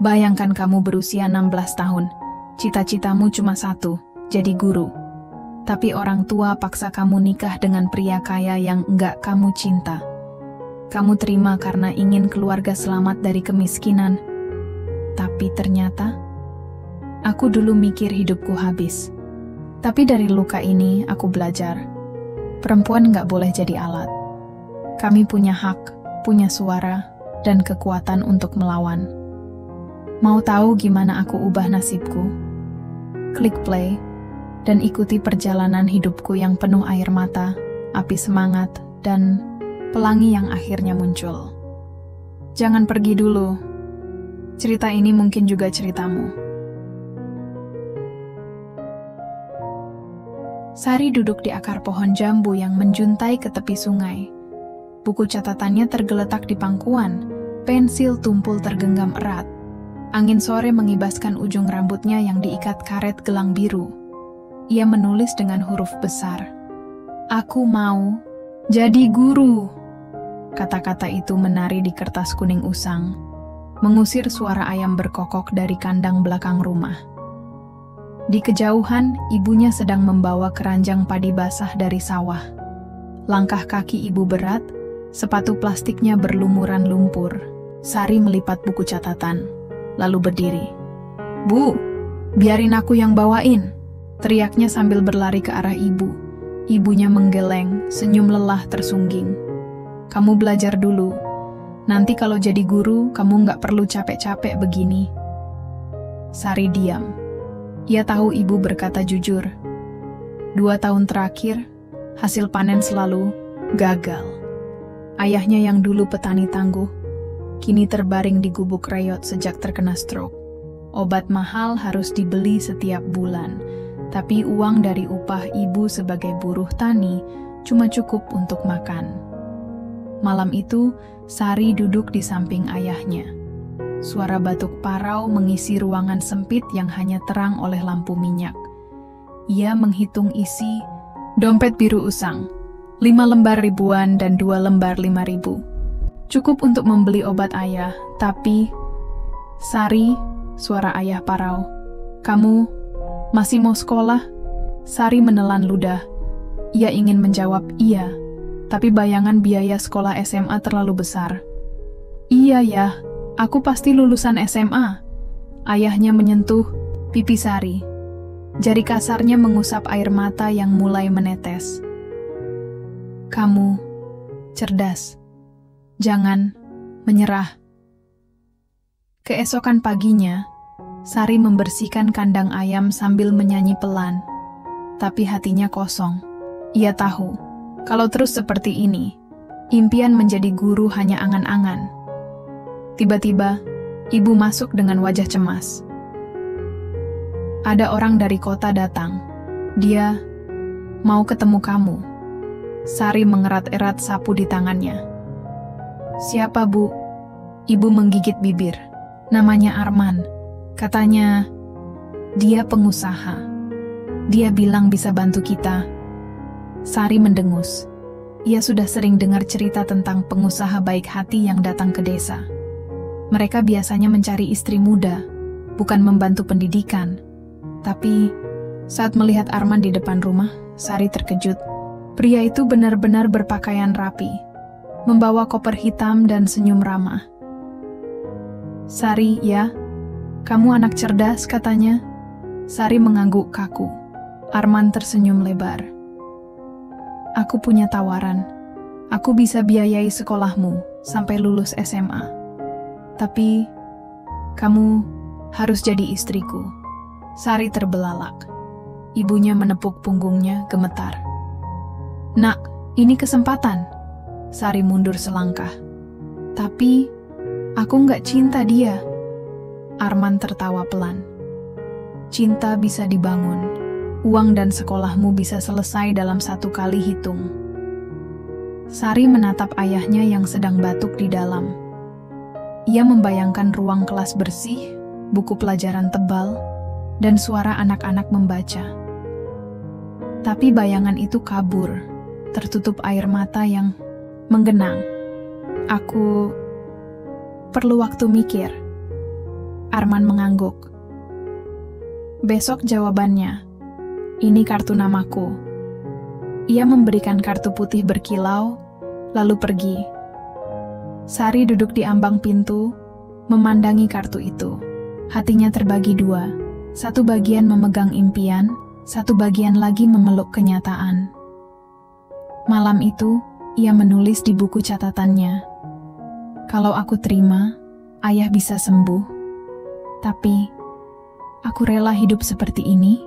Bayangkan kamu berusia 16 tahun, cita-citamu cuma satu, jadi guru. Tapi orang tua paksa kamu nikah dengan pria kaya yang enggak kamu cinta. Kamu terima karena ingin keluarga selamat dari kemiskinan. Tapi ternyata, aku dulu mikir hidupku habis. Tapi dari luka ini aku belajar, perempuan enggak boleh jadi alat. Kami punya hak, punya suara, dan kekuatan untuk melawan. Mau tahu gimana aku ubah nasibku? Klik play dan ikuti perjalanan hidupku yang penuh air mata, api semangat, dan pelangi yang akhirnya muncul. Jangan pergi dulu. Cerita ini mungkin juga ceritamu. Sari duduk di akar pohon jambu yang menjuntai ke tepi sungai. Buku catatannya tergeletak di pangkuan, pensil tumpul tergenggam erat. Angin sore mengibaskan ujung rambutnya yang diikat karet gelang biru. Ia menulis dengan huruf besar. Aku mau jadi guru. Kata-kata itu menari di kertas kuning usang, mengusir suara ayam berkokok dari kandang belakang rumah. Di kejauhan, ibunya sedang membawa keranjang padi basah dari sawah. Langkah kaki ibu berat, sepatu plastiknya berlumuran lumpur. Sari melipat buku catatan, lalu berdiri. Bu, biarin aku yang bawain, teriaknya sambil berlari ke arah ibu. Ibunya menggeleng, senyum lelah tersungging. Kamu belajar dulu, nanti kalau jadi guru, kamu nggak perlu capek-capek begini. Sari diam. Ia tahu ibu berkata jujur. 2 tahun terakhir, hasil panen selalu gagal. Ayahnya yang dulu petani tangguh, kini terbaring di gubuk reyot sejak terkena stroke. Obat mahal harus dibeli setiap bulan, tapi uang dari upah ibu sebagai buruh tani cuma cukup untuk makan. Malam itu, Sari duduk di samping ayahnya. Suara batuk parau mengisi ruangan sempit yang hanya terang oleh lampu minyak. Ia menghitung isi dompet biru usang, 5 lembar ribuan dan 2 lembar 5.000. Cukup untuk membeli obat ayah, tapi... Sari, suara ayah parau. Kamu masih mau sekolah? Sari menelan ludah. Ia ingin menjawab iya, tapi bayangan biaya sekolah SMA terlalu besar. Iya ya, aku pasti lulusan SMA. Ayahnya menyentuh pipi Sari. Jari kasarnya mengusap air mata yang mulai menetes. Kamu cerdas. Jangan menyerah. Keesokan paginya, Sari membersihkan kandang ayam sambil menyanyi pelan. Tapi hatinya kosong. Ia tahu, kalau terus seperti ini, impian menjadi guru hanya angan-angan. Tiba-tiba, ibu masuk dengan wajah cemas. Ada orang dari kota datang. Dia mau ketemu kamu. Sari mengerat-erat sapu di tangannya. Siapa, Bu? Ibu menggigit bibir. Namanya Arman. Katanya, dia pengusaha. Dia bilang bisa bantu kita. Sari mendengus. Ia sudah sering dengar cerita tentang pengusaha baik hati yang datang ke desa. Mereka biasanya mencari istri muda, bukan membantu pendidikan. Tapi, saat melihat Arman di depan rumah, Sari terkejut. Pria itu benar-benar berpakaian rapi, membawa koper hitam dan senyum ramah. Sari, ya? Kamu anak cerdas, katanya. Sari mengangguk kaku. Arman tersenyum lebar. Aku punya tawaran. Aku bisa biayai sekolahmu sampai lulus SMA. Tapi, kamu harus jadi istriku. Sari terbelalak. Ibunya menepuk punggungnya gemetar. Nak, ini kesempatan. Sari mundur selangkah. Tapi, aku nggak cinta dia. Arman tertawa pelan. Cinta bisa dibangun. Uang dan sekolahmu bisa selesai dalam 1 kali hitung. Sari menatap ayahnya yang sedang batuk di dalam. Ia membayangkan ruang kelas bersih, buku pelajaran tebal, dan suara anak-anak membaca. Tapi bayangan itu kabur, tertutup air mata yang menggenang. perlu waktu mikir. Arman mengangguk. Besok jawabannya. Ini kartu namaku. Ia memberikan kartu putih berkilau, lalu pergi. Sari duduk di ambang pintu, memandangi kartu itu. Hatinya terbagi dua. Satu bagian memegang impian, satu bagian lagi memeluk kenyataan. Malam itu, ia menulis di buku catatannya. Kalau aku terima, ayah bisa sembuh. Tapi, aku rela hidup seperti ini?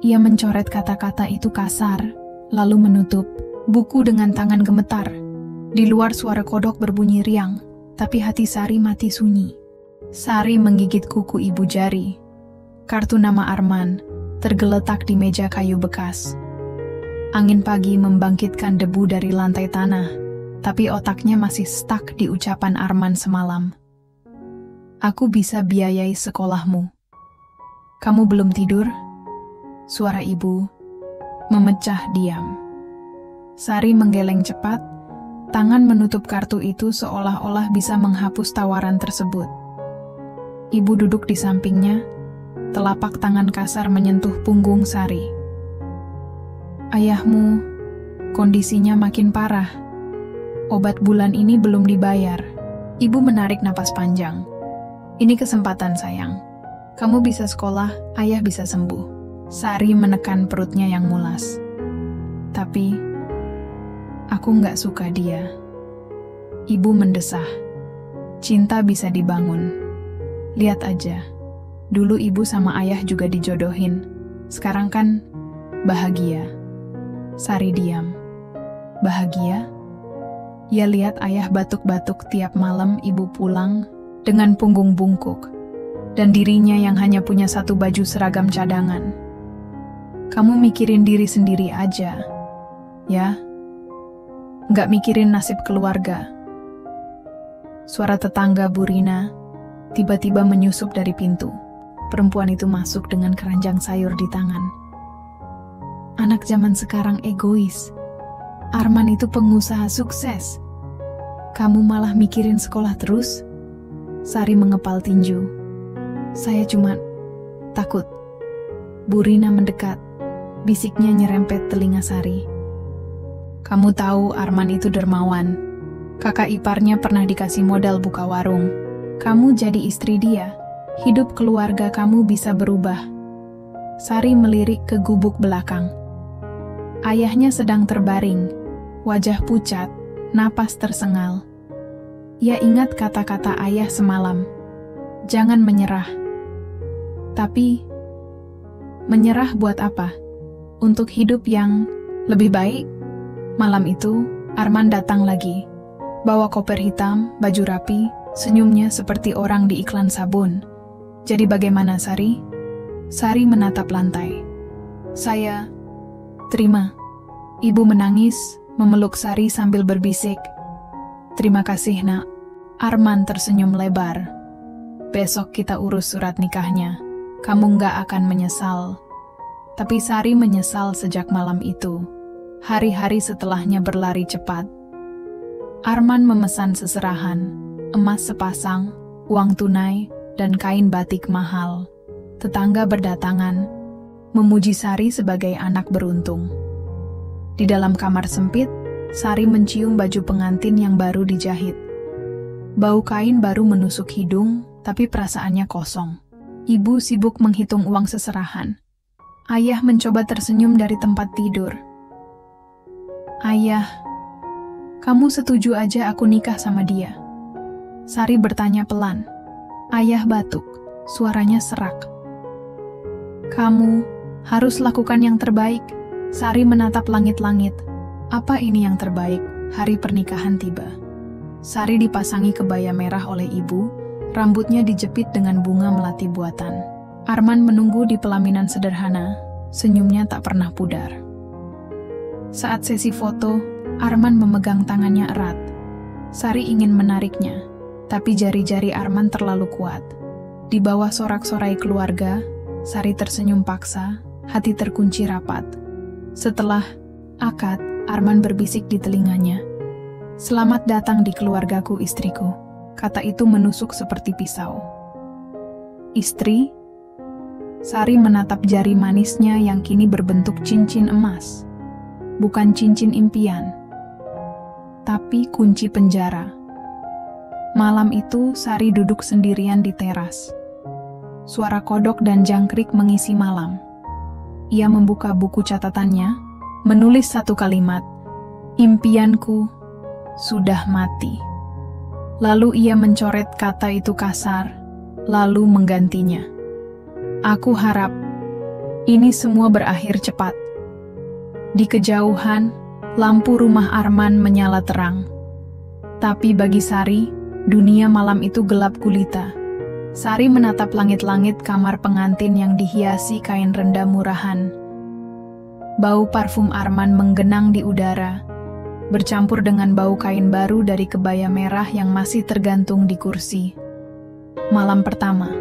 Ia mencoret kata-kata itu kasar, lalu menutup buku dengan tangan gemetar. Di luar suara kodok berbunyi riang, tapi hati Sari mati sunyi. Sari menggigit kuku ibu jari. Kartu nama Arman tergeletak di meja kayu bekas. Angin pagi membangkitkan debu dari lantai tanah, tapi otaknya masih stuck di ucapan Arman semalam. Aku bisa biayai sekolahmu. Kamu belum tidur? Suara ibu memecah diam. Sari menggeleng cepat, tangan menutup kartu itu seolah-olah bisa menghapus tawaran tersebut. Ibu duduk di sampingnya, telapak tangan kasar menyentuh punggung Sari. Ayahmu, kondisinya makin parah. Obat bulan ini belum dibayar. Ibu menarik napas panjang. Ini kesempatan sayang. Kamu bisa sekolah, ayah bisa sembuh. Sari menekan perutnya yang mulas. Tapi, aku nggak suka dia. Ibu mendesah. Cinta bisa dibangun. Lihat aja. Dulu ibu sama ayah juga dijodohin. Sekarang kan bahagia. Sari diam. Bahagia? Ia lihat ayah batuk-batuk tiap malam ibu pulang dengan punggung bungkuk. Dan dirinya yang hanya punya satu baju seragam cadangan. Kamu mikirin diri sendiri aja. Ya? Nggak mikirin nasib keluarga. Suara tetangga Bu Rina tiba-tiba menyusup dari pintu. Perempuan itu masuk dengan keranjang sayur di tangan. Anak zaman sekarang egois. Arman itu pengusaha sukses. Kamu malah mikirin sekolah terus? Sari mengepal tinju. Saya cuma takut. Bu Rina mendekat. Bisiknya nyerempet telinga Sari. Kamu tahu Arman itu dermawan. Kakak iparnya pernah dikasih modal buka warung. Kamu jadi istri dia. Hidup keluarga kamu bisa berubah. Sari melirik ke gubuk belakang. Ayahnya sedang terbaring, wajah pucat, napas tersengal. Ia ingat kata-kata ayah semalam. Jangan menyerah. Tapi, menyerah buat apa? Untuk hidup yang lebih baik? Malam itu, Arman datang lagi. Bawa koper hitam, baju rapi, senyumnya seperti orang di iklan sabun. Jadi bagaimana, Sari? Sari menatap lantai. Saya terima. Ibu menangis, memeluk Sari sambil berbisik. Terima kasih, nak. Arman tersenyum lebar. Besok kita urus surat nikahnya. Kamu nggak akan menyesal. Tapi Sari menyesal sejak malam itu. Hari-hari setelahnya berlari cepat. Arman memesan seserahan, emas sepasang, uang tunai, dan kain batik mahal. Tetangga berdatangan, memuji Sari sebagai anak beruntung. Di dalam kamar sempit, Sari mencium baju pengantin yang baru dijahit. Bau kain baru menusuk hidung, tapi perasaannya kosong. Ibu sibuk menghitung uang seserahan. Ayah mencoba tersenyum dari tempat tidur. Ayah, kamu setuju aja aku nikah sama dia? Sari bertanya pelan. Ayah batuk, suaranya serak. Kamu harus lakukan yang terbaik. Sari menatap langit-langit. Apa ini yang terbaik? Hari pernikahan tiba. Sari dipasangi kebaya merah oleh ibu, rambutnya dijepit dengan bunga melati buatan. Arman menunggu di pelaminan sederhana, senyumnya tak pernah pudar. Saat sesi foto, Arman memegang tangannya erat. Sari ingin menariknya, tapi jari-jari Arman terlalu kuat. Di bawah sorak-sorai keluarga, Sari tersenyum paksa, hati terkunci rapat. Setelah akad, Arman berbisik di telinganya. Selamat datang di keluargaku, istriku. Kata itu menusuk seperti pisau. Istri? Sari menatap jari manisnya yang kini berbentuk cincin emas. Bukan cincin impian, tapi kunci penjara. Malam itu Sari duduk sendirian di teras. Suara kodok dan jangkrik mengisi malam. Ia membuka buku catatannya, menulis satu kalimat, "Impianku sudah mati." Lalu ia mencoret kata itu kasar, lalu menggantinya. "Aku harap ini semua berakhir cepat." Di kejauhan, lampu rumah Arman menyala terang. Tapi bagi Sari, dunia malam itu gelap gulita. Sari menatap langit-langit kamar pengantin yang dihiasi kain rendah murahan. Bau parfum Arman menggenang di udara, bercampur dengan bau kain baru dari kebaya merah yang masih tergantung di kursi. Malam pertama.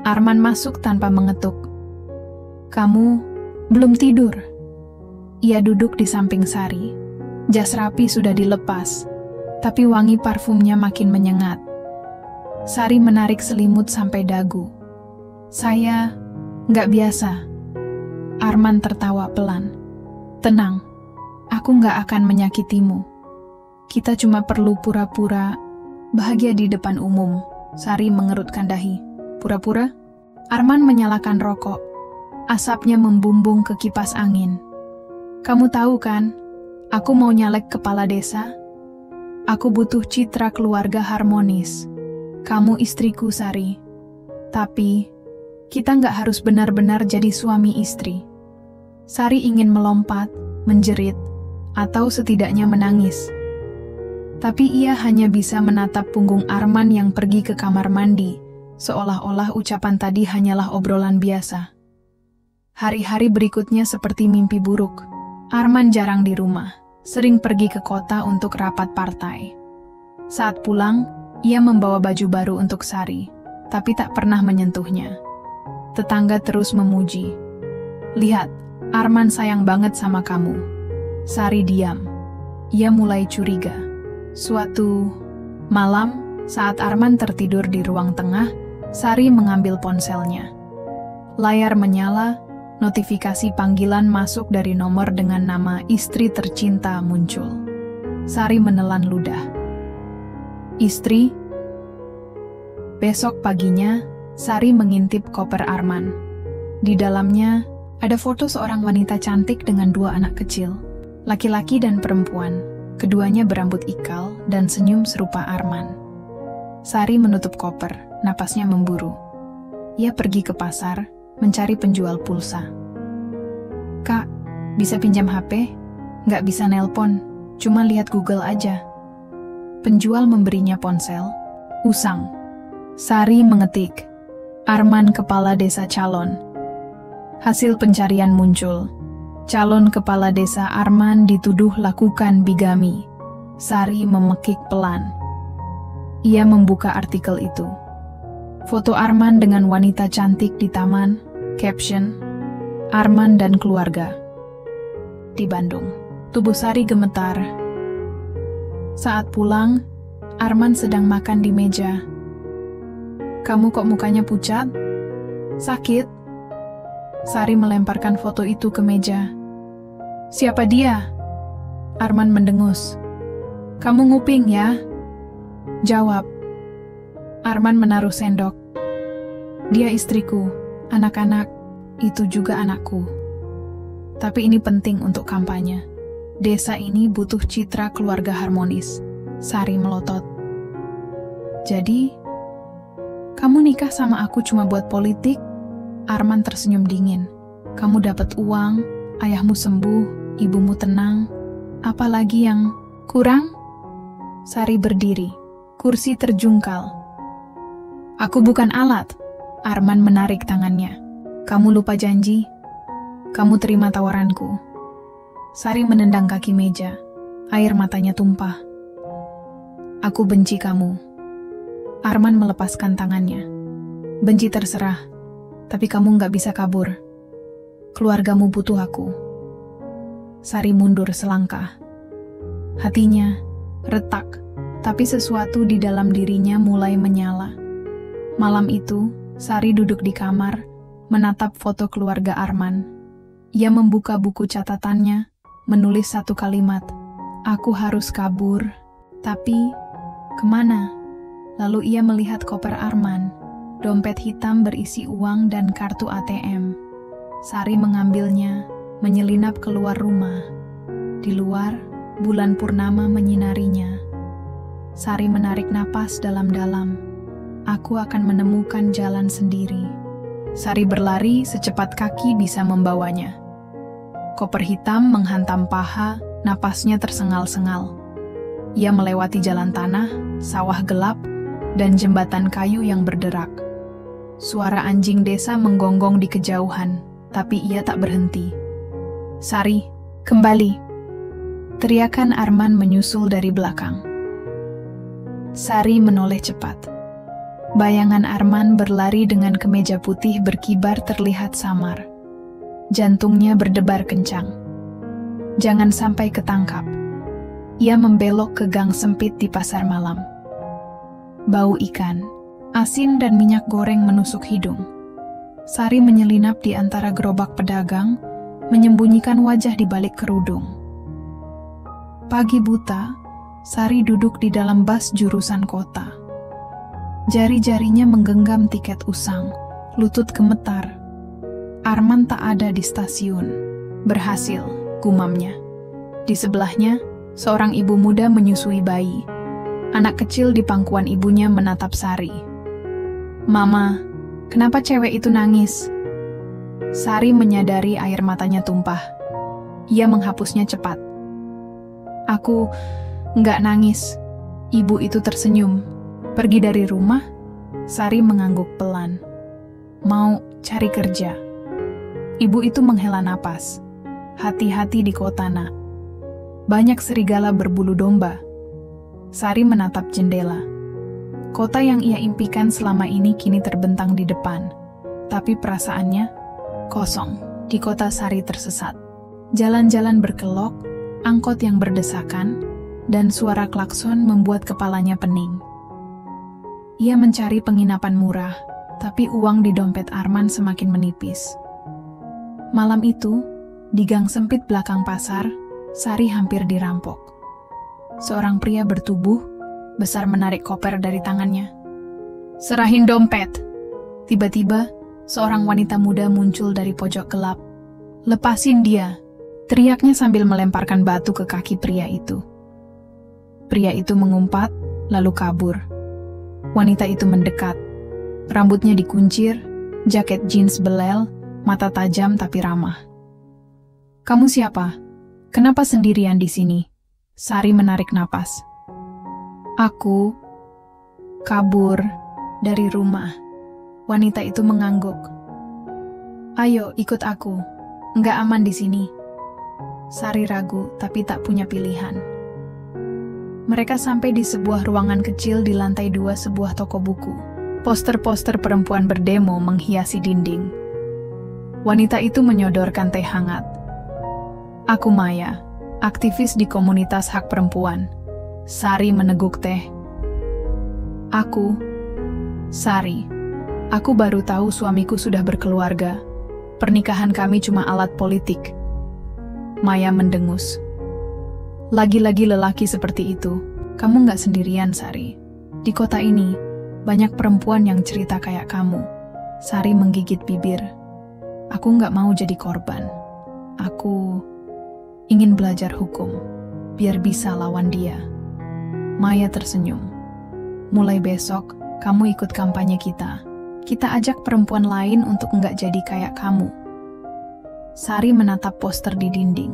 Arman masuk tanpa mengetuk. "Kamu belum tidur?" Ia duduk di samping Sari. Jas rapi sudah dilepas, tapi wangi parfumnya makin menyengat. Sari menarik selimut sampai dagu. "Saya nggak biasa." Arman tertawa pelan. "Tenang, aku nggak akan menyakitimu. Kita cuma perlu pura-pura bahagia di depan umum." Sari mengerutkan dahi. "Pura-pura?" Arman menyalakan rokok. Asapnya membumbung ke kipas angin. "Kamu tahu kan, aku mau nyalek kepala desa. Aku butuh citra keluarga harmonis. Kamu istriku, Sari. Tapi, kita nggak harus benar-benar jadi suami istri." Sari ingin melompat, menjerit, atau setidaknya menangis. Tapi ia hanya bisa menatap punggung Arman yang pergi ke kamar mandi, seolah-olah ucapan tadi hanyalah obrolan biasa. Hari-hari berikutnya seperti mimpi buruk. Arman jarang di rumah, sering pergi ke kota untuk rapat partai. Saat pulang, ia membawa baju baru untuk Sari, tapi tak pernah menyentuhnya. Tetangga terus memuji. "Lihat, Arman sayang banget sama kamu." Sari diam. Ia mulai curiga. Suatu malam, saat Arman tertidur di ruang tengah, Sari mengambil ponselnya. Layar menyala, notifikasi panggilan masuk dari nomor dengan nama istri tercinta muncul. Sari menelan ludah. "Istri?" Besok paginya, Sari mengintip koper Arman. Di dalamnya, ada foto seorang wanita cantik dengan 2 anak kecil, laki-laki dan perempuan. Keduanya berambut ikal dan senyum serupa Arman. Sari menutup koper, napasnya memburu. Ia pergi ke pasar, mencari penjual pulsa. "Kak, bisa pinjam HP? Nggak bisa nelpon, cuma lihat Google aja." Penjual memberinya ponsel. Usang. Sari mengetik, "Arman kepala desa calon." Hasil pencarian muncul. Calon kepala desa Arman dituduh lakukan bigami. Sari memekik pelan. Ia membuka artikel itu. Foto Arman dengan wanita cantik di taman, caption, "Arman dan keluarga." Di Bandung. Tubuh Sari gemetar. Saat pulang, Arman sedang makan di meja. "Kamu kok mukanya pucat? Sakit?" Sari melemparkan foto itu ke meja. "Siapa dia?" Arman mendengus. "Kamu nguping ya?" Jawab. Arman menaruh sendok. "Dia istriku, anak-anak, itu juga anakku. Tapi ini penting untuk kampanye. Desa ini butuh citra keluarga harmonis." Sari melotot. "Jadi, kamu nikah sama aku cuma buat politik?" Arman tersenyum dingin. "Kamu dapat uang, ayahmu sembuh, ibumu tenang. Apalagi yang kurang?" Sari berdiri. Kursi terjungkal. "Aku bukan alat." Arman menarik tangannya. "Kamu lupa janji? Kamu terima tawaranku." Sari menendang kaki meja. Air matanya tumpah. "Aku benci kamu." Arman melepaskan tangannya. "Benci terserah. Tapi kamu nggak bisa kabur. Keluargamu butuh aku." Sari mundur selangkah. Hatinya retak, tapi sesuatu di dalam dirinya mulai menyala. Malam itu, Sari duduk di kamar, menatap foto keluarga Arman. Ia membuka buku catatannya, menulis satu kalimat, "Aku harus kabur." Tapi, kemana? Lalu ia melihat koper Arman, dompet hitam berisi uang dan kartu ATM. Sari mengambilnya, menyelinap keluar rumah. Di luar, bulan purnama menyinarinya. Sari menarik napas dalam-dalam. Aku akan menemukan jalan sendiri. Sari berlari secepat kaki bisa membawanya. Koper hitam menghantam paha, napasnya tersengal-sengal. Ia melewati jalan tanah, sawah gelap, dan jembatan kayu yang berderak. Suara anjing desa menggonggong di kejauhan, tapi ia tak berhenti. "Sari, kembali!" Teriakan Arman menyusul dari belakang. Sari menoleh cepat. Bayangan Arman berlari dengan kemeja putih berkibar terlihat samar. Jantungnya berdebar kencang. Jangan sampai ketangkap. Ia membelok ke gang sempit di pasar malam. Bau ikan, asin dan minyak goreng menusuk hidung. Sari menyelinap di antara gerobak pedagang, menyembunyikan wajah di balik kerudung. Pagi buta, Sari duduk di dalam bus jurusan kota. Jari-jarinya menggenggam tiket usang, lutut gemetar. Arman tak ada di stasiun. Berhasil, gumamnya. Di sebelahnya, seorang ibu muda menyusui bayi. Anak kecil di pangkuan ibunya menatap Sari. "Mama, kenapa cewek itu nangis?" Sari menyadari air matanya tumpah. Ia menghapusnya cepat. "Aku nggak nangis." Ibu itu tersenyum. Pergi dari rumah, Sari mengangguk pelan. "Mau cari kerja." Ibu itu menghela napas. "Hati-hati di kota, nak. Banyak serigala berbulu domba." Sari menatap jendela. Kota yang ia impikan selama ini kini terbentang di depan. Tapi perasaannya kosong. Di kota Sari tersesat. Jalan-jalan berkelok, angkot yang berdesakan, dan suara klakson membuat kepalanya pening. Ia mencari penginapan murah, tapi uang di dompet Arman semakin menipis. Malam itu, di gang sempit belakang pasar, Sari hampir dirampok. Seorang pria bertubuh, besar menarik koper dari tangannya. "Serahin dompet!" Tiba-tiba, seorang wanita muda muncul dari pojok gelap. "Lepasin dia!" teriaknya sambil melemparkan batu ke kaki pria itu. Pria itu mengumpat, lalu kabur. Wanita itu mendekat. Rambutnya dikuncir, jaket jeans belel, mata tajam tapi ramah. "Kamu siapa? Kenapa sendirian di sini?" Sari menarik napas. "Aku kabur dari rumah." Wanita itu mengangguk. "Ayo ikut aku, nggak aman di sini." Sari ragu tapi tak punya pilihan. Mereka sampai di sebuah ruangan kecil di lantai 2 sebuah toko buku. Poster-poster perempuan berdemo menghiasi dinding. Wanita itu menyodorkan teh hangat. "Aku Maya, aktivis di komunitas hak perempuan." Sari meneguk teh. "Aku, Sari. Aku baru tahu suamiku sudah berkeluarga. Pernikahan kami cuma alat politik." Maya mendengus. "Lagi-lagi lelaki seperti itu. Kamu nggak sendirian, Sari. Di kota ini, banyak perempuan yang cerita kayak kamu." Sari menggigit bibir. "Aku nggak mau jadi korban. Aku ingin belajar hukum, biar bisa lawan dia." Maya tersenyum. "Mulai besok, kamu ikut kampanye kita. Kita ajak perempuan lain untuk nggak jadi kayak kamu." Sari menatap poster di dinding.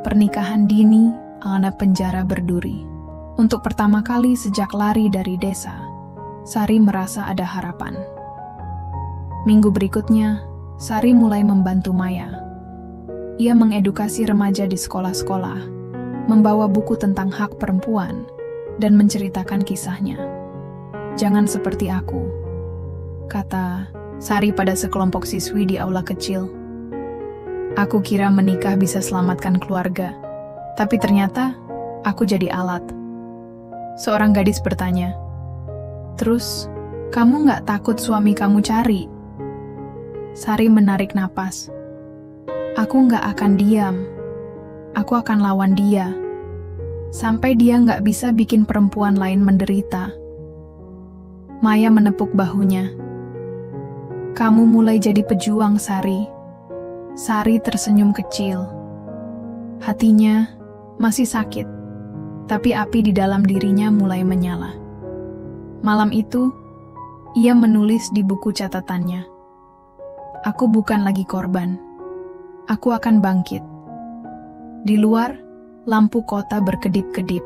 Pernikahan dini, anak penjara berduri. Untuk pertama kali sejak lari dari desa, Sari merasa ada harapan. Minggu berikutnya, Sari mulai membantu Maya. Ia mengedukasi remaja di sekolah-sekolah, membawa buku tentang hak perempuan, dan menceritakan kisahnya. "Jangan seperti aku," kata Sari pada sekelompok siswi di aula kecil. "Aku kira menikah bisa selamatkan keluarga, tapi ternyata aku jadi alat." Seorang gadis bertanya. Terus, kamu nggak takut suami kamu cari? Sari menarik napas. Aku nggak akan diam. Aku akan lawan dia. Sampai dia nggak bisa bikin perempuan lain menderita. Maya menepuk bahunya. Kamu mulai jadi pejuang, Sari. Sari tersenyum kecil. Hatinya masih sakit, tapi api di dalam dirinya mulai menyala. Malam itu, ia menulis di buku catatannya. Aku bukan lagi korban. Aku akan bangkit. Di luar, lampu kota berkedip-kedip.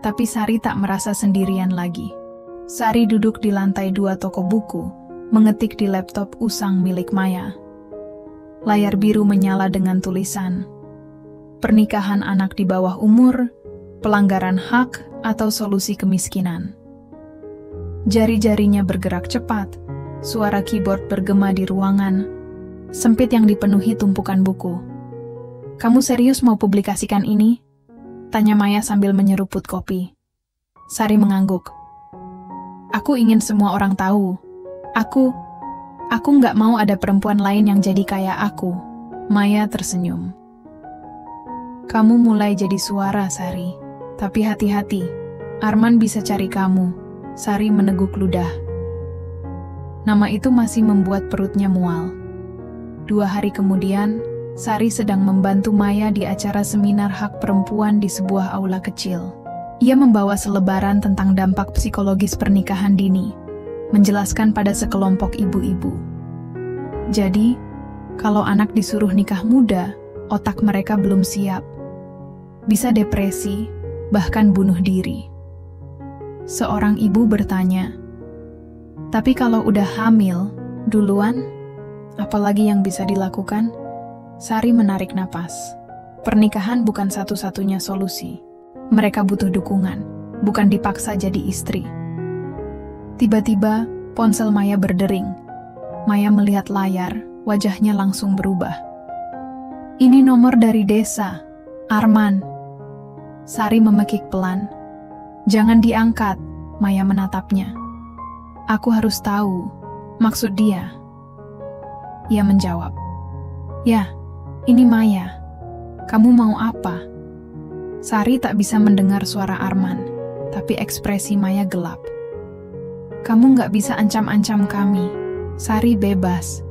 Tapi Sari tak merasa sendirian lagi. Sari duduk di lantai 2 toko buku, mengetik di laptop usang milik Maya. Layar biru menyala dengan tulisan, pernikahan anak di bawah umur, pelanggaran hak, atau solusi kemiskinan. Jari-jarinya bergerak cepat, suara keyboard bergema di ruangan sempit yang dipenuhi tumpukan buku. Kamu serius mau publikasikan ini? Tanya Maya sambil menyeruput kopi. Sari mengangguk. Aku ingin semua orang tahu. Aku nggak mau ada perempuan lain yang jadi kayak aku. Maya tersenyum. Kamu mulai jadi suara, Sari. Tapi hati-hati, Arman bisa cari kamu. Sari meneguk ludah. Nama itu masih membuat perutnya mual. 2 hari kemudian, Sari sedang membantu Maya di acara seminar hak perempuan di sebuah aula kecil. Ia membawa selebaran tentang dampak psikologis pernikahan dini, menjelaskan pada sekelompok ibu-ibu. Jadi, kalau anak disuruh nikah muda, otak mereka belum siap. Bisa depresi, bahkan bunuh diri. Seorang ibu bertanya, tapi kalau udah hamil, duluan, apalagi yang bisa dilakukan? Sari menarik napas. Pernikahan bukan satu-satunya solusi. Mereka butuh dukungan, bukan dipaksa jadi istri. Tiba-tiba, ponsel Maya berdering. Maya melihat layar, wajahnya langsung berubah. Ini nomor dari desa, Arman. Sari memekik pelan. Jangan diangkat, Maya menatapnya. Aku harus tahu, maksud dia. Ia menjawab. Ya, ini Maya. Kamu mau apa? Sari tak bisa mendengar suara Arman, tapi ekspresi Maya gelap. Kamu nggak bisa ancam-ancam kami. Sari bebas.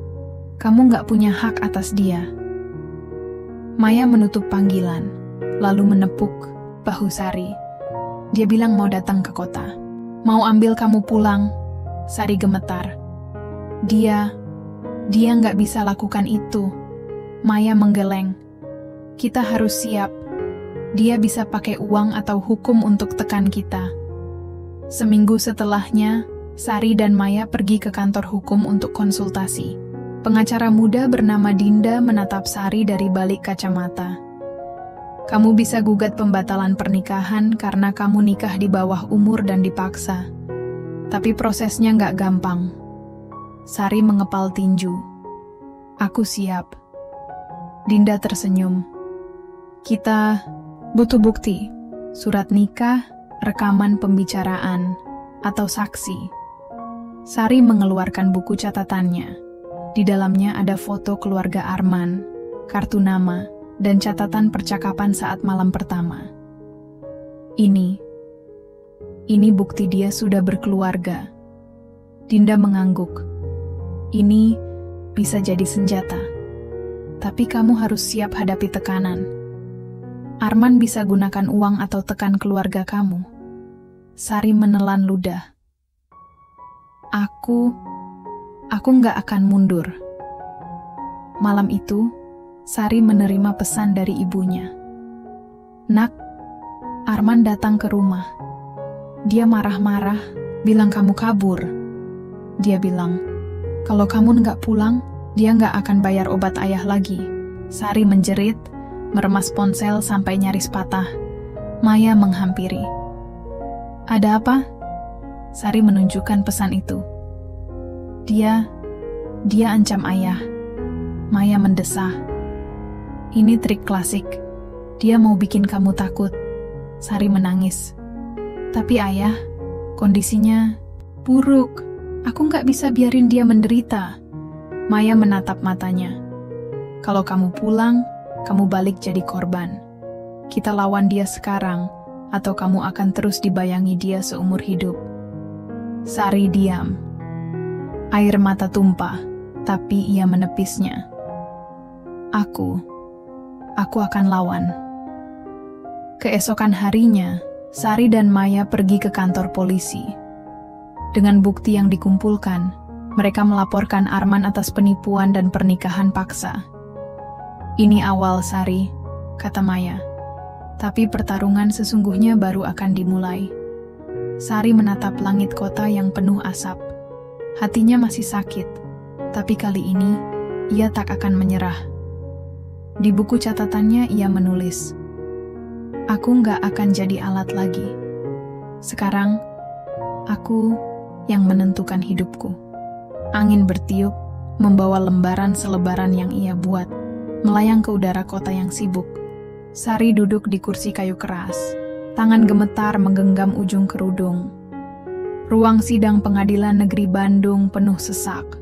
Kamu nggak punya hak atas dia. Maya menutup panggilan, lalu menepuk bahu Sari. Dia bilang mau datang ke kota. Mau ambil kamu pulang. Sari gemetar. Dia nggak bisa lakukan itu. Maya menggeleng. Kita harus siap. Dia bisa pakai uang atau hukum untuk tekan kita. Seminggu setelahnya, Sari dan Maya pergi ke kantor hukum untuk konsultasi. Pengacara muda bernama Dinda menatap Sari dari balik kacamata. Kamu bisa gugat pembatalan pernikahan karena kamu nikah di bawah umur dan dipaksa. Tapi prosesnya nggak gampang. Sari mengepal tinju. Aku siap. Dinda tersenyum. Kita butuh bukti. Surat nikah, rekaman pembicaraan, atau saksi. Sari mengeluarkan buku catatannya. Di dalamnya ada foto keluarga Arman, kartu nama, dan catatan percakapan saat malam pertama. Ini bukti dia sudah berkeluarga. Dinda mengangguk. Ini bisa jadi senjata. Tapi kamu harus siap hadapi tekanan. Arman bisa gunakan uang atau tekan keluarga kamu. Sari menelan ludah. Aku nggak akan mundur. Malam itu, Sari menerima pesan dari ibunya. Nak, Arman datang ke rumah. Dia marah-marah, bilang kamu kabur. Dia bilang, kalau kamu nggak pulang, dia nggak akan bayar obat ayah lagi. Sari menjerit, meremas ponsel sampai nyaris patah. Maya menghampiri. Ada apa? Sari menunjukkan pesan itu. Dia ancam ayah. Maya mendesah. Ini trik klasik. Dia mau bikin kamu takut. Sari menangis. Tapi ayah, kondisinya buruk. Aku nggak bisa biarin dia menderita. Maya menatap matanya. Kalau kamu pulang, kamu balik jadi korban. Kita lawan dia sekarang, atau kamu akan terus dibayangi dia seumur hidup. Sari diam. Air mata tumpah, tapi ia menepisnya. Aku akan lawan. Keesokan harinya, Sari dan Maya pergi ke kantor polisi. Dengan bukti yang dikumpulkan, mereka melaporkan Arman atas penipuan dan pernikahan paksa. Ini awal, Sari, kata Maya. Tapi pertarungan sesungguhnya baru akan dimulai. Sari menatap langit kota yang penuh asap. Hatinya masih sakit, tapi kali ini ia tak akan menyerah. Di buku catatannya ia menulis, "Aku nggak akan jadi alat lagi. Sekarang, aku yang menentukan hidupku." Angin bertiup, membawa lembaran selebaran yang ia buat, melayang ke udara kota yang sibuk. Sari duduk di kursi kayu keras, tangan gemetar menggenggam ujung kerudung. Ruang sidang pengadilan negeri Bandung penuh sesak.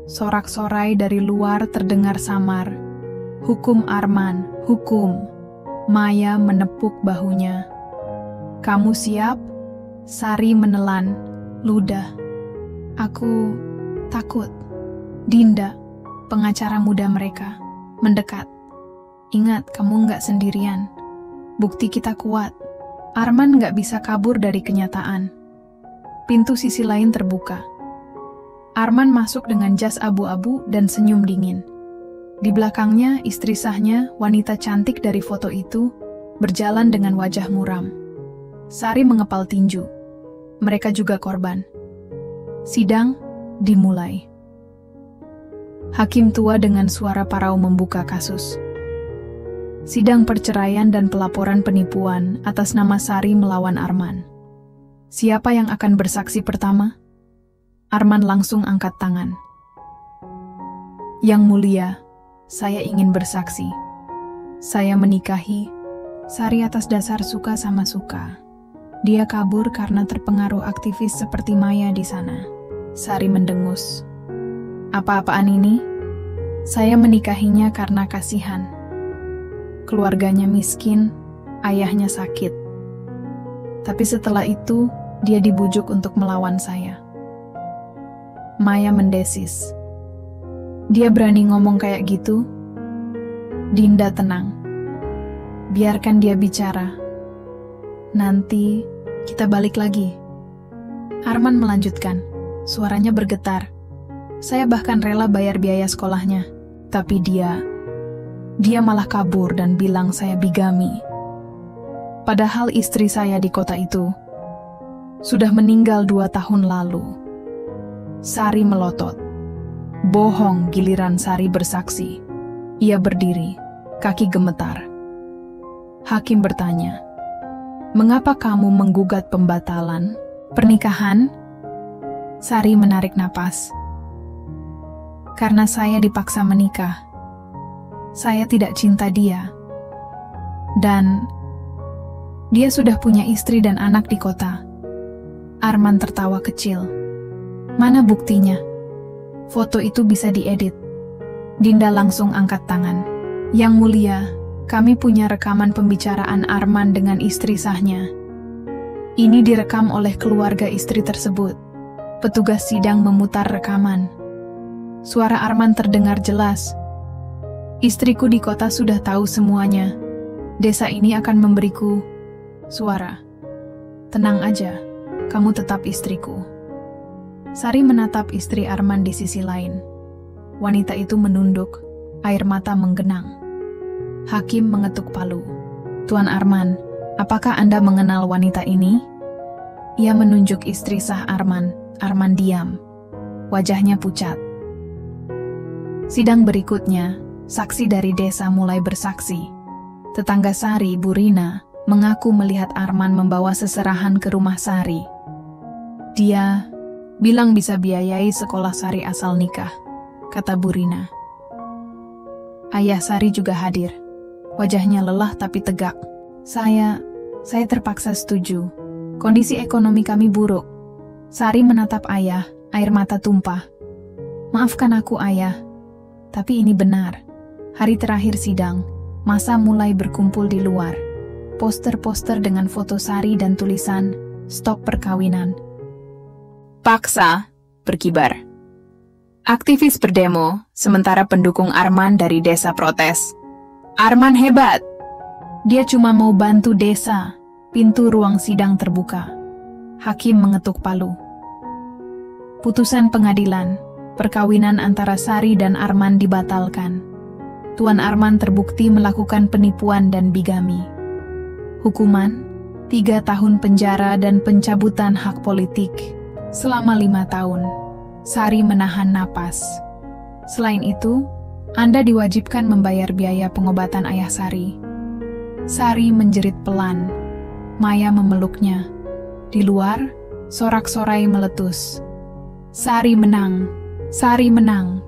Sorak-sorai dari luar terdengar samar. "Hukum Arman, hukum." Maya menepuk bahunya. "Kamu siap?" Sari menelan ludah. "Aku takut." Dinda, pengacara muda mereka, mendekat. "Ingat, kamu nggak sendirian. Bukti kita kuat. Arman nggak bisa kabur dari kenyataan." Pintu sisi lain terbuka. Arman masuk dengan jas abu-abu dan senyum dingin. Di belakangnya, istri sahnya, wanita cantik dari foto itu, berjalan dengan wajah muram. Sari mengepal tinju. Mereka juga korban. Sidang dimulai. Hakim tua dengan suara parau membuka kasus. Sidang perceraian dan pelaporan penipuan atas nama Sari melawan Arman. Siapa yang akan bersaksi pertama? Arman langsung angkat tangan. "Yang mulia, saya ingin bersaksi. Saya menikahi Sari atas dasar suka sama suka. Dia kabur karena terpengaruh aktivis seperti Maya di sana." Sari mendengus. "Apa-apaan ini? Saya menikahinya karena kasihan. Keluarganya miskin, ayahnya sakit. Tapi setelah itu, dia dibujuk untuk melawan saya." Maya mendesis. "Dia berani ngomong kayak gitu?" Dinda tenang. "Biarkan dia bicara. Nanti kita balik lagi." Arman melanjutkan. Suaranya bergetar. "Saya bahkan rela bayar biaya sekolahnya. Tapi dia malah kabur dan bilang saya bigami. Padahal istri saya di kota itu sudah meninggal 2 tahun lalu." Sari melotot. Bohong giliran Sari bersaksi. Ia berdiri, kaki gemetar. Hakim bertanya, "Mengapa kamu menggugat pembatalan pernikahan?" Sari menarik napas. "Karena saya dipaksa menikah. Saya tidak cinta dia. Dan dia sudah punya istri dan anak di kota." Arman tertawa kecil. "Mana buktinya? Foto itu bisa diedit." Dinda langsung angkat tangan. "Yang mulia, kami punya rekaman pembicaraan Arman dengan istri sahnya. Ini direkam oleh keluarga istri tersebut." Petugas sidang memutar rekaman. Suara Arman terdengar jelas. "Istriku di kota sudah tahu semuanya. Desa ini akan memberiku suara. Tenang aja, kamu tetap istriku." Sari menatap istri Arman di sisi lain. Wanita itu menunduk, air mata menggenang. Hakim mengetuk palu. "Tuan Arman, apakah Anda mengenal wanita ini?" Ia menunjuk istri sah Arman. Arman diam. Wajahnya pucat. Sidang berikutnya, saksi dari desa mulai bersaksi. Tetangga Sari, Bu Rina, mengaku melihat Arman membawa seserahan ke rumah Sari. "Dia bilang bisa biayai sekolah Sari asal nikah," kata Bu Rina. Ayah Sari juga hadir. Wajahnya lelah tapi tegak. Saya terpaksa setuju. Kondisi ekonomi kami buruk. Sari menatap ayah, air mata tumpah. Maafkan aku, ayah. Tapi ini benar. Hari terakhir sidang, masa mulai berkumpul di luar. Poster-poster dengan foto Sari dan tulisan, "Stop perkawinan." Paksa berkibar. Aktivis berdemo, sementara pendukung Arman dari desa protes. Arman hebat. Dia cuma mau bantu desa. Pintu ruang sidang terbuka. Hakim mengetuk palu. Putusan pengadilan, perkawinan antara Sari dan Arman dibatalkan. Tuan Arman terbukti melakukan penipuan dan bigami. Hukuman, 3 tahun penjara dan pencabutan hak politik. Selama 5 tahun, Sari menahan napas. Selain itu, Anda diwajibkan membayar biaya pengobatan ayah Sari. Sari menjerit pelan. Maya memeluknya. Di luar, sorak-sorai meletus. Sari menang. Sari menang.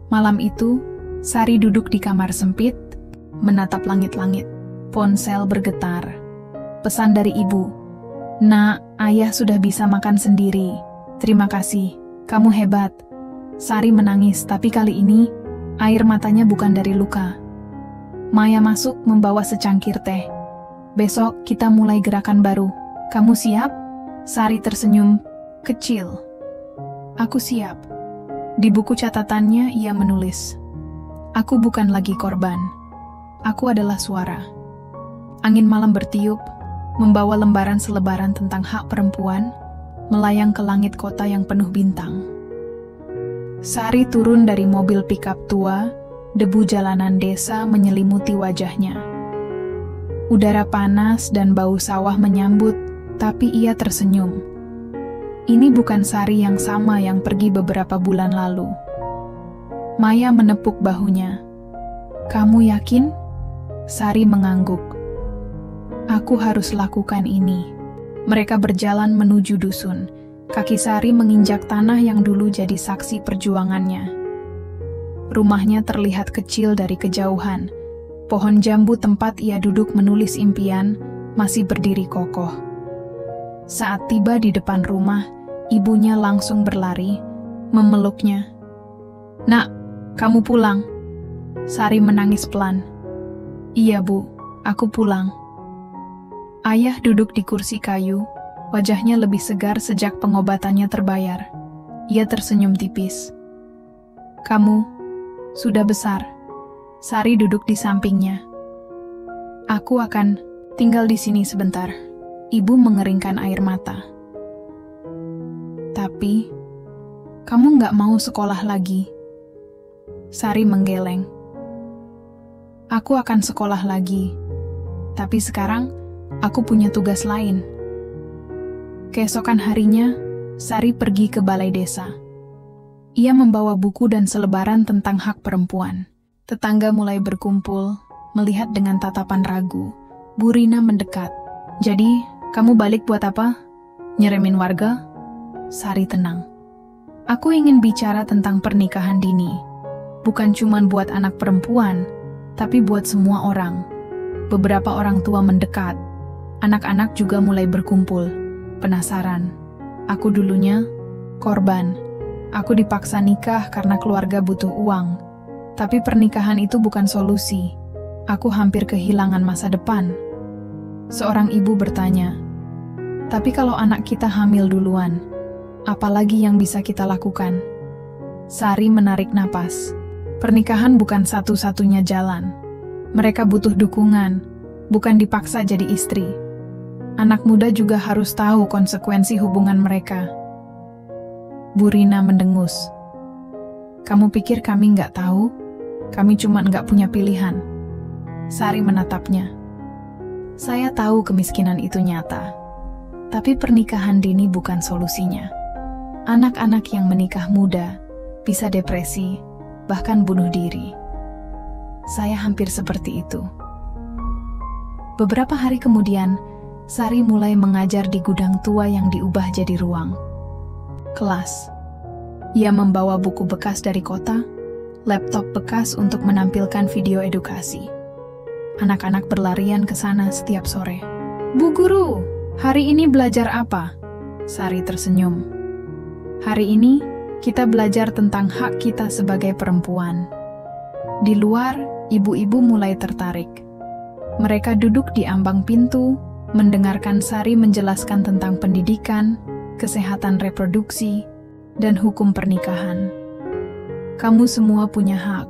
Malam itu, Sari duduk di kamar sempit, menatap langit-langit. Ponsel bergetar. Pesan dari ibu. "Nak, ayah sudah bisa makan sendiri. Terima kasih, kamu hebat." Sari menangis, tapi kali ini, air matanya bukan dari luka. Maya masuk membawa secangkir teh. "Besok kita mulai gerakan baru. Kamu siap?" Sari tersenyum kecil. "Aku siap." Di buku catatannya ia menulis, "Aku bukan lagi korban. Aku adalah suara." Angin malam bertiup, membawa lembaran selebaran tentang hak perempuan, melayang ke langit kota yang penuh bintang. Sari turun dari mobil pikap tua, debu jalanan desa menyelimuti wajahnya. Udara panas dan bau sawah menyambut, tapi ia tersenyum. Ini bukan Sari yang sama yang pergi beberapa bulan lalu. Maya menepuk bahunya. "Kamu yakin?" Sari mengangguk. "Aku harus lakukan ini." Mereka berjalan menuju dusun. Kaki Sari menginjak tanah yang dulu jadi saksi perjuangannya. Rumahnya terlihat kecil dari kejauhan. Pohon jambu tempat ia duduk menulis impian masih berdiri kokoh. Saat tiba di depan rumah, ibunya langsung berlari, memeluknya. "Nak, kamu pulang." Sari menangis pelan. "Iya, Bu, aku pulang." Ayah duduk di kursi kayu, wajahnya lebih segar sejak pengobatannya terbayar. Ia tersenyum tipis. "Kamu sudah besar." Sari duduk di sampingnya. "Aku akan tinggal di sini sebentar." Ibu mengeringkan air mata. "Tapi, kamu nggak mau sekolah lagi?" Sari menggeleng. "Aku akan sekolah lagi, tapi sekarang aku punya tugas lain." Keesokan harinya, Sari pergi ke balai desa. Ia membawa buku dan selebaran tentang hak perempuan. Tetangga mulai berkumpul, melihat dengan tatapan ragu. Bu Rina mendekat. "Jadi, kamu balik buat apa? Nyeremin warga?" Sari tenang. "Aku ingin bicara tentang pernikahan dini. Bukan cuma buat anak perempuan, tapi buat semua orang." Beberapa orang tua mendekat. Anak-anak juga mulai berkumpul. Penasaran. "Aku dulunya korban. Aku dipaksa nikah karena keluarga butuh uang. Tapi pernikahan itu bukan solusi. Aku hampir kehilangan masa depan." Seorang ibu bertanya, "Tapi kalau anak kita hamil duluan, apalagi yang bisa kita lakukan?" Sari menarik napas. Pernikahan bukan satu-satunya jalan. Mereka butuh dukungan, bukan dipaksa jadi istri. Anak muda juga harus tahu konsekuensi hubungan mereka. Bu Rina mendengus. "Kamu pikir kami nggak tahu? Kami cuma nggak punya pilihan." Sari menatapnya. "Saya tahu kemiskinan itu nyata. Tapi pernikahan dini bukan solusinya. Anak-anak yang menikah muda bisa depresi, bahkan bunuh diri. Saya hampir seperti itu." Beberapa hari kemudian, Sari mulai mengajar di gudang tua yang diubah jadi ruang kelas. Ia membawa buku bekas dari kota, laptop bekas untuk menampilkan video edukasi. Anak-anak berlarian ke sana setiap sore. "Bu Guru, Hari ini belajar apa? Sari tersenyum. Hari ini kita belajar tentang hak kita sebagai perempuan. Di luar, ibu-ibu mulai tertarik. Mereka duduk di ambang pintu, mendengarkan Sari menjelaskan tentang pendidikan, kesehatan reproduksi, dan hukum pernikahan. Kamu semua punya hak.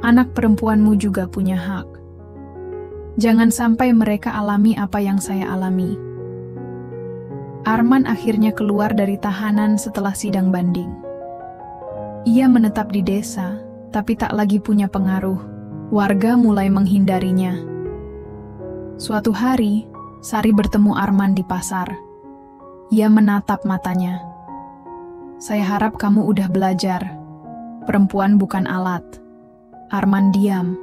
Anak perempuanmu juga punya hak. Jangan sampai mereka alami apa yang saya alami. Arman akhirnya keluar dari tahanan setelah sidang banding. Ia menetap di desa, tapi tak lagi punya pengaruh. Warga mulai menghindarinya. Suatu hari, Sari bertemu Arman di pasar. Ia menatap matanya. Saya harap kamu udah belajar. Perempuan bukan alat. Arman diam.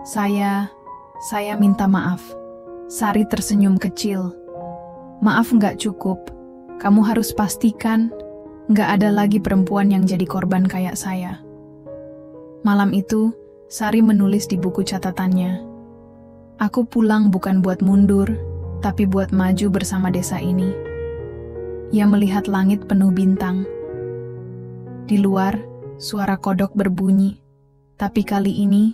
Saya minta maaf. Sari tersenyum kecil. Maaf nggak cukup. Kamu harus pastikan nggak ada lagi perempuan yang jadi korban kayak saya. Malam itu, Sari menulis di buku catatannya. Aku pulang bukan buat mundur, tapi buat maju bersama desa ini. Ia melihat langit penuh bintang. Di luar, suara kodok berbunyi. Tapi kali ini,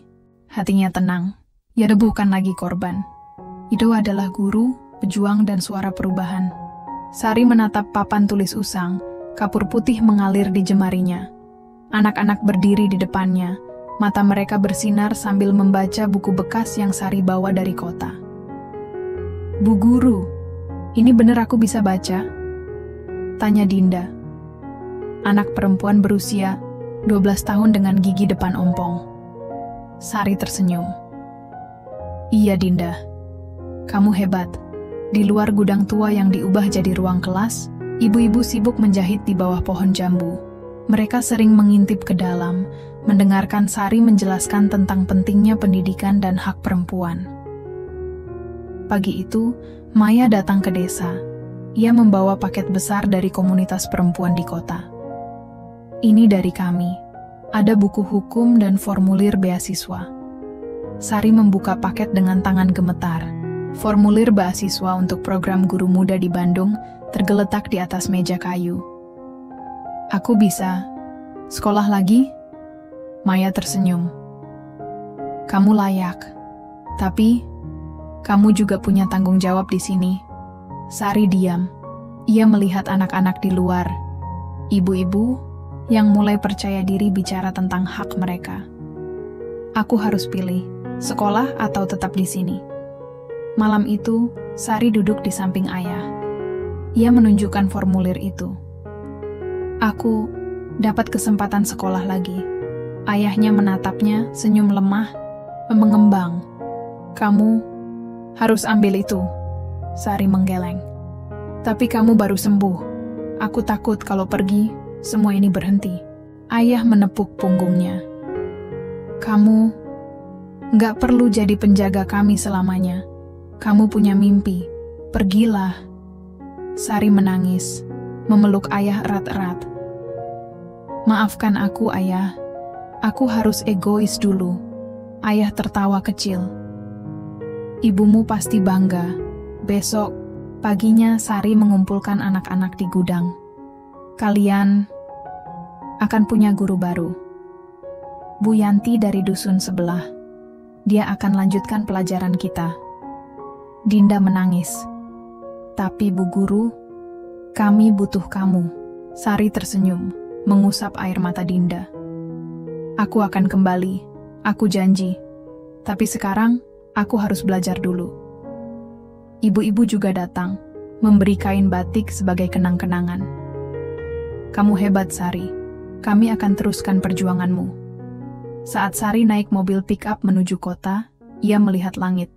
hatinya tenang. Ia bukan lagi korban. Itu adalah guru, pejuang, dan suara perubahan. Sari menatap papan tulis usang, kapur putih mengalir di jemarinya. Anak-anak berdiri di depannya, mata mereka bersinar sambil membaca buku bekas yang Sari bawa dari kota. Bu guru, ini bener aku bisa baca? Tanya Dinda. Anak perempuan berusia 12 tahun dengan gigi depan ompong. Sari tersenyum. Iya Dinda, kamu hebat. Di luar gudang tua yang diubah jadi ruang kelas, ibu-ibu sibuk menjahit di bawah pohon jambu. Mereka sering mengintip ke dalam, mendengarkan Sari menjelaskan tentang pentingnya pendidikan dan hak perempuan. Pagi itu, Maya datang ke desa. Ia membawa paket besar dari komunitas perempuan di kota. Ini dari kami. Ada buku hukum dan formulir beasiswa. Sari membuka paket dengan tangan gemetar. Formulir beasiswa untuk program guru muda di Bandung tergeletak di atas meja kayu. Aku bisa sekolah lagi? Maya tersenyum. Kamu layak. Tapi, kamu juga punya tanggung jawab di sini. Sari diam. Ia melihat anak-anak di luar. Ibu-ibu yang mulai percaya diri bicara tentang hak mereka. Aku harus pilih, sekolah atau tetap di sini. Malam itu, Sari duduk di samping ayah. Ia menunjukkan formulir itu. Aku dapat kesempatan sekolah lagi. Ayahnya menatapnya, senyum lemah, mengembang. Kamu harus ambil itu. Sari menggeleng. Tapi kamu baru sembuh. Aku takut kalau pergi, semua ini berhenti. Ayah menepuk punggungnya. Kamu nggak perlu jadi penjaga kami selamanya. Kamu punya mimpi. Pergilah. Sari menangis, memeluk ayah erat-erat. Maafkan aku, ayah. Aku harus egois dulu. Ayah tertawa kecil. Ibumu pasti bangga. Besok, paginya Sari mengumpulkan anak-anak di gudang. Kalian akan punya guru baru. Bu Yanti dari dusun sebelah. Dia akan lanjutkan pelajaran kita. Dinda menangis. Tapi Bu Guru, kami butuh kamu. Sari tersenyum, mengusap air mata Dinda. Aku akan kembali, aku janji. Tapi sekarang, aku harus belajar dulu. Ibu-ibu juga datang, memberi kain batik sebagai kenang-kenangan. Kamu hebat, Sari. Kami akan teruskan perjuanganmu. Saat Sari naik mobil pick-up menuju kota, ia melihat langit.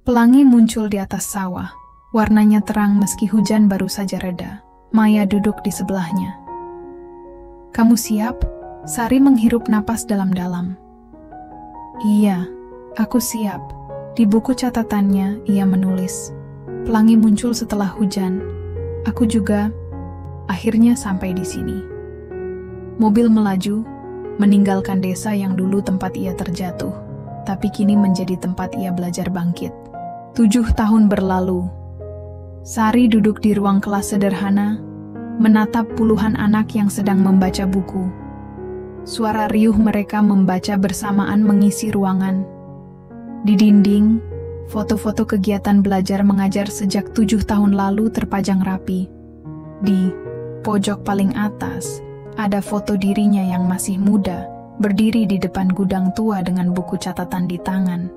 Pelangi muncul di atas sawah. Warnanya terang meski hujan baru saja reda. Maya duduk di sebelahnya. Kamu siap? Sari menghirup napas dalam-dalam. Iya, aku siap. Di buku catatannya, ia menulis. Pelangi muncul setelah hujan. Aku juga akhirnya sampai di sini. Mobil melaju, meninggalkan desa yang dulu tempat ia terjatuh, tapi kini menjadi tempat ia belajar bangkit. 7 tahun berlalu. Sari duduk di ruang kelas sederhana, menatap puluhan anak yang sedang membaca buku. Suara riuh mereka membaca bersamaan mengisi ruangan. Di dinding, foto-foto kegiatan belajar mengajar sejak 7 tahun lalu terpajang rapi. Di pojok paling atas, ada foto dirinya yang masih muda, berdiri di depan gudang tua dengan buku catatan di tangan.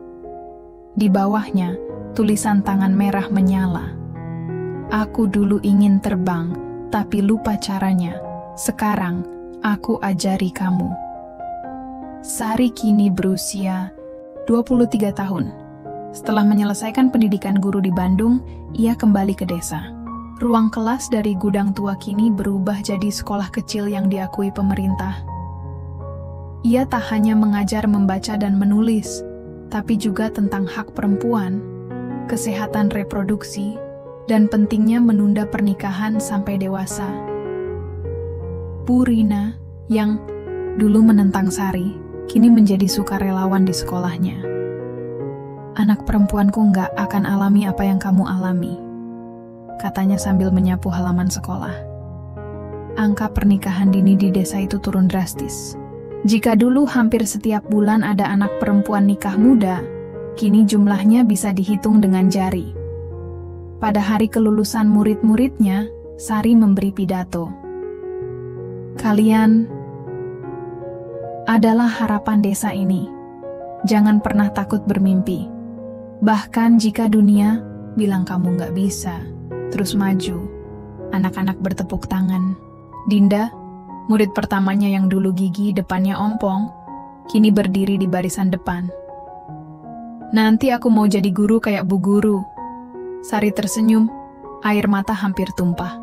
Di bawahnya, tulisan tangan merah menyala. Aku dulu ingin terbang, tapi lupa caranya. Sekarang, aku ajari kamu. Sari kini berusia 23 tahun. Setelah menyelesaikan pendidikan guru di Bandung, ia kembali ke desa. Ruang kelas dari gudang tua kini berubah jadi sekolah kecil yang diakui pemerintah. Ia tak hanya mengajar membaca dan menulis, tapi juga tentang hak perempuan, kesehatan reproduksi, dan pentingnya menunda pernikahan sampai dewasa. Bu Rina, yang dulu menentang Sari, kini menjadi sukarelawan di sekolahnya. Anak perempuanku nggak akan alami apa yang kamu alami, katanya sambil menyapu halaman sekolah. Angka pernikahan dini di desa itu turun drastis. Jika dulu hampir setiap bulan ada anak perempuan nikah muda, kini jumlahnya bisa dihitung dengan jari. Pada hari kelulusan murid-muridnya, Sari memberi pidato. Kalian adalah harapan desa ini. Jangan pernah takut bermimpi. Bahkan jika dunia bilang kamu nggak bisa, terus maju. Anak-anak bertepuk tangan. Dinda, murid pertamanya yang dulu gigi depannya ompong, kini berdiri di barisan depan. Nanti aku mau jadi guru kayak Bu Guru. Sari tersenyum, air mata hampir tumpah.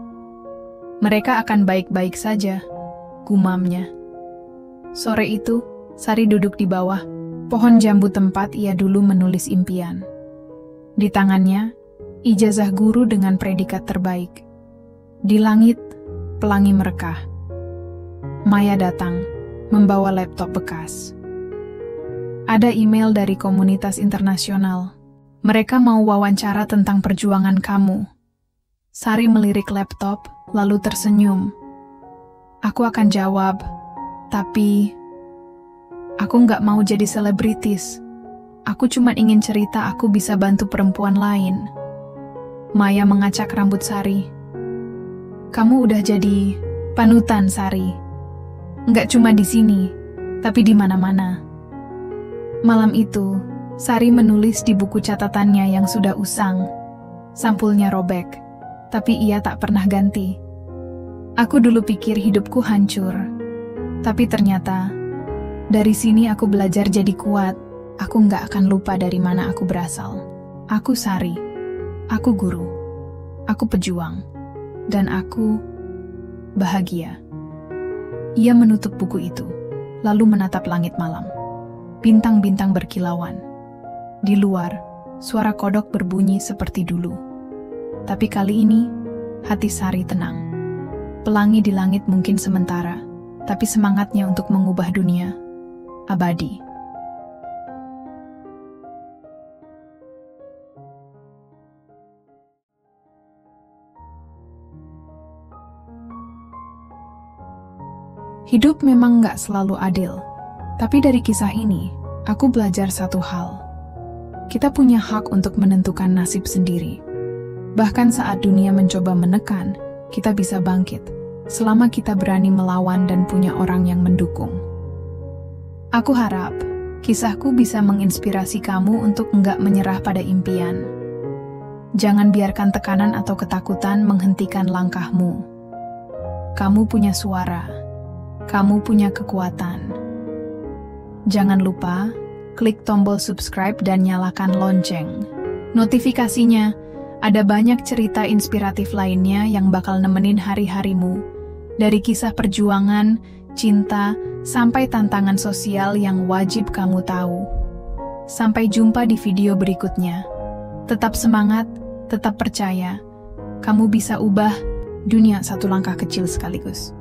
Mereka akan baik-baik saja, gumamnya. Sore itu, Sari duduk di bawah pohon jambu tempat ia dulu menulis impian. Di tangannya, ijazah guru dengan predikat terbaik. Di langit, pelangi merekah. Maya datang, membawa laptop bekas. Ada email dari komunitas internasional. Mereka mau wawancara tentang perjuangan kamu. Sari melirik laptop, lalu tersenyum. Aku akan jawab, tapi aku nggak mau jadi selebritis. Aku cuma ingin cerita aku bisa bantu perempuan lain. Maya mengacak rambut Sari. Kamu udah jadi panutan, Sari. Nggak cuma di sini, tapi di mana-mana. Malam itu, Sari menulis di buku catatannya yang sudah usang. Sampulnya robek, tapi ia tak pernah ganti. Aku dulu pikir hidupku hancur, tapi ternyata dari sini aku belajar jadi kuat. Aku nggak akan lupa dari mana aku berasal. Aku Sari, aku guru, aku pejuang, dan aku bahagia. Ia menutup buku itu, lalu menatap langit malam. Bintang-bintang berkilauan. Di luar, suara kodok berbunyi seperti dulu. Tapi kali ini, hati Sari tenang. Pelangi di langit mungkin sementara, tapi semangatnya untuk mengubah dunia abadi. Hidup memang nggak selalu adil, tapi dari kisah ini, aku belajar satu hal. Kita punya hak untuk menentukan nasib sendiri. Bahkan saat dunia mencoba menekan, kita bisa bangkit, selama kita berani melawan dan punya orang yang mendukung. Aku harap, kisahku bisa menginspirasi kamu untuk nggak menyerah pada impian. Jangan biarkan tekanan atau ketakutan menghentikan langkahmu. Kamu punya suara. Kamu punya kekuatan. Jangan lupa, klik tombol subscribe dan nyalakan lonceng. Notifikasinya, ada banyak cerita inspiratif lainnya yang bakal nemenin hari-harimu. Dari kisah perjuangan, cinta, sampai tantangan sosial yang wajib kamu tahu. Sampai jumpa di video berikutnya. Tetap semangat, tetap percaya. Kamu bisa ubah dunia satu langkah kecil sekaligus.